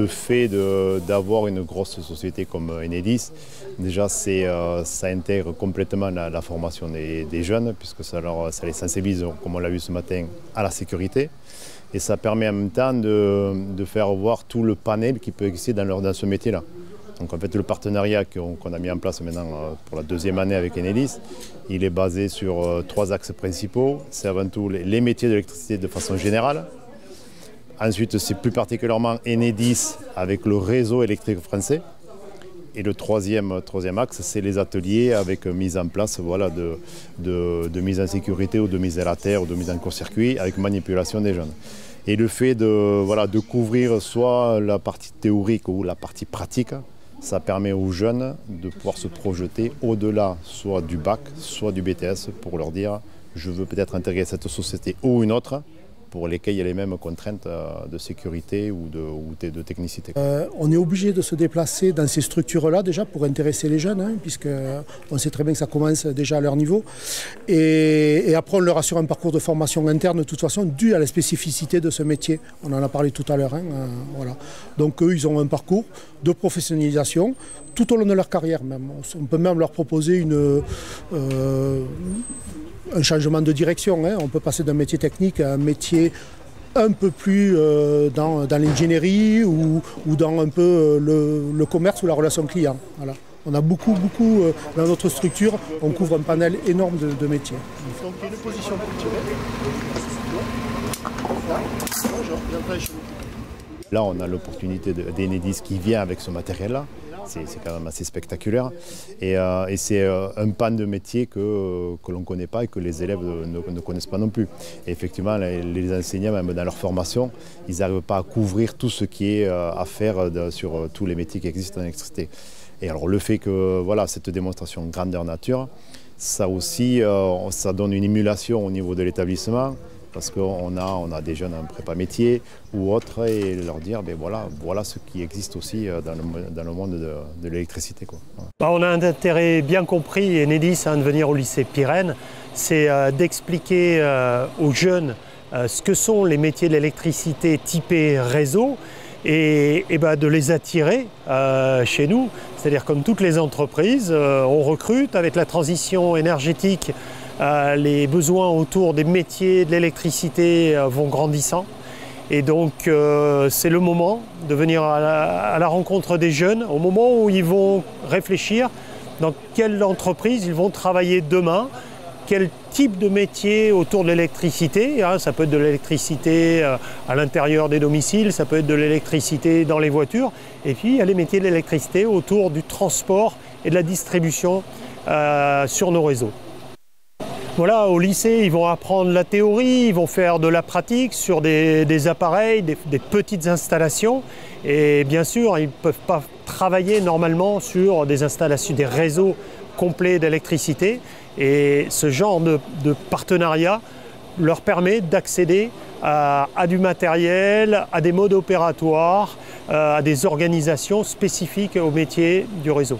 fait d'avoir une grosse société comme Enedis, déjà ça intègre complètement la formation des jeunes, puisque ça les sensibilise, comme on l'a vu ce matin, à la sécurité. Et ça permet en même temps de faire voir tout le panel qui peut exister dans ce métier-là. Donc en fait, le partenariat qu'on a mis en place maintenant pour la deuxième année avec Enedis, il est basé sur 3 axes principaux. C'est avant tout les métiers de l'électricité de façon générale. Ensuite, c'est plus particulièrement Enedis avec le réseau électrique français. Et le troisième axe, c'est les ateliers avec mise en place de mise en sécurité ou de mise à la terre ou de mise en court-circuit avec manipulation des jeunes. Et le fait de couvrir soit la partie théorique ou la partie pratique, ça permet aux jeunes de pouvoir se projeter au-delà soit du bac, soit du BTS pour leur dire je veux peut-être intégrer cette société ou une autre pour lesquels il y a les mêmes contraintes de sécurité ou de technicité. On est obligé de se déplacer dans ces structures-là déjà pour intéresser les jeunes, puisqu'on sait très bien que ça commence déjà à leur niveau. Et après, on leur assure un parcours de formation interne de toute façon dû à la spécificité de ce métier. On en a parlé tout à l'heure. Voilà. Donc eux, ils ont un parcours de professionnalisation tout au long de leur carrière même. On peut même leur proposer un changement de direction. On peut passer d'un métier technique à un métier un peu plus dans l'ingénierie ou dans un peu le commerce ou la relation client. Voilà. On a beaucoup dans notre structure, on couvre un panel énorme de métiers. Donc il y a une position pour tirer. Là, on a l'opportunité d'Enedis qui vient avec ce matériel-là. C'est quand même assez spectaculaire. Et c'est un pan de métier que l'on ne connaît pas et que les élèves ne connaissent pas non plus. Et effectivement, les enseignants, même dans leur formation, ils n'arrivent pas à couvrir tout ce qui est à faire sur tous les métiers qui existent en électricité. Et alors le fait que cette démonstration grandeur nature, ça aussi, ça donne une émulation au niveau de l'établissement. Parce qu'on a des jeunes en prépa métier ou autres et leur dire voilà ce qui existe aussi dans le monde de l'électricité. On a un intérêt bien compris, Enedis, de venir au lycée Pirenne, c'est d'expliquer aux jeunes ce que sont les métiers de l'électricité typés réseau et de les attirer chez nous. C'est-à-dire comme toutes les entreprises, on recrute avec la transition énergétique. Les besoins autour des métiers de l'électricité vont grandissant et donc c'est le moment de venir à la rencontre des jeunes au moment où ils vont réfléchir dans quelle entreprise ils vont travailler demain, quel type de métier autour de l'électricité. Ça peut être de l'électricité à l'intérieur des domiciles, ça peut être de l'électricité dans les voitures et puis il y a les métiers de l'électricité autour du transport et de la distribution sur nos réseaux. Voilà, au lycée, ils vont apprendre la théorie, ils vont faire de la pratique sur des appareils, des petites installations. Et bien sûr, ils ne peuvent pas travailler normalement sur des installations, des réseaux complets d'électricité. Et ce genre de partenariat leur permet d'accéder à du matériel, à des modes opératoires, à des organisations spécifiques au métier du réseau.